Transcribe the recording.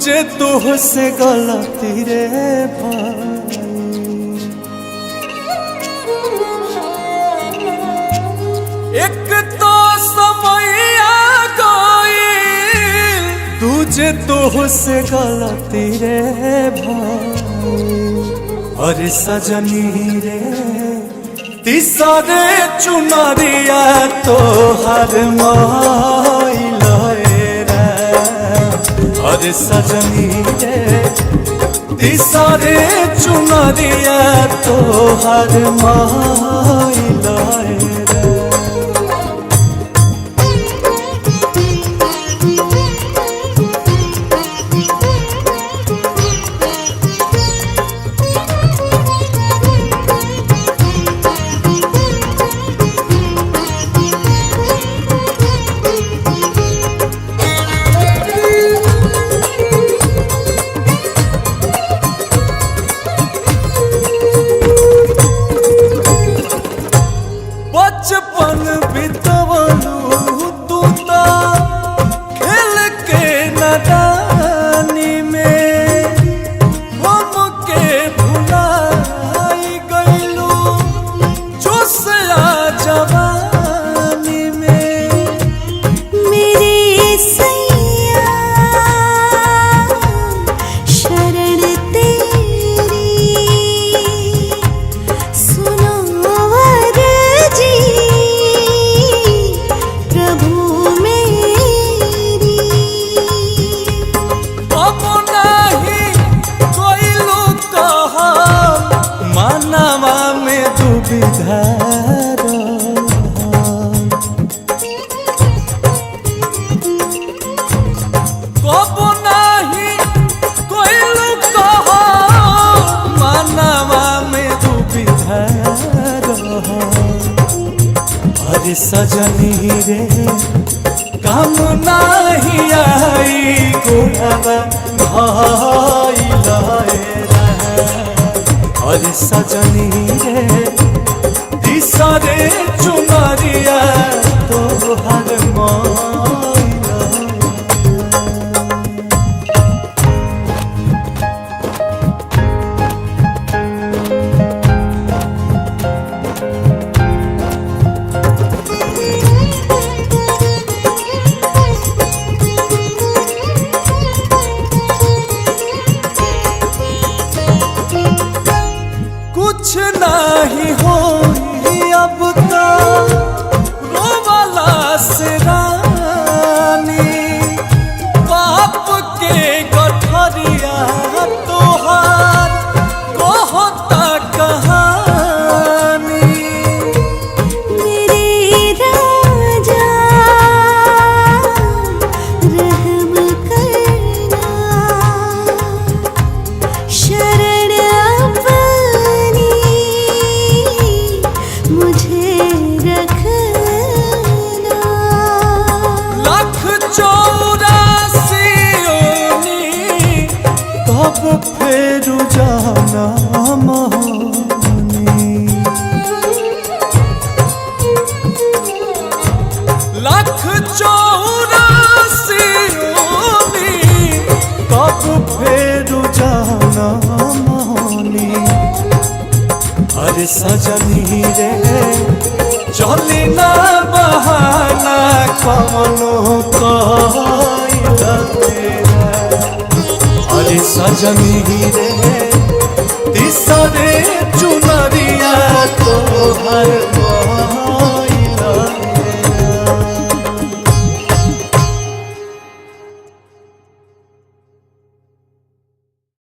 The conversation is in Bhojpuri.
तुझे तुझसे गलती रे भाई। एक तो समय आ गई तुझे तुझसे गलती रे भाई। और सजनी रे तीसरे चुनरिया तोहर माइल रे। और सजनी रे तीसरे चुनरिया तोहर माइल रे। बचपन बितवलू तू तो खेल के नदानी में। हमके भुलाई गईलू जोशिया जवानी में। मेरे सैया शरण तेरी सुनो अरे सजनी रे काम नाही आई गुणवा भाइल रे। अरे सजनी रे तीसरे चुनरिया तोहर माइल रे। कुछ नहीं होई अब तो रोवाला से रानी। बाप के गठरिया तोहार कहता कहानी। मेरे राजा रहम करना शरण अपनी मुझे रखना। लाख 84 ओनी तब फेर जाना मोहनी। लाख 84 ओनी तब फेर जाना मोहनी। अरे सजनी रे चली ना बहाना कमनो कइल तेरा। अरे सजनी रे तीसरे चुनरिया तोहर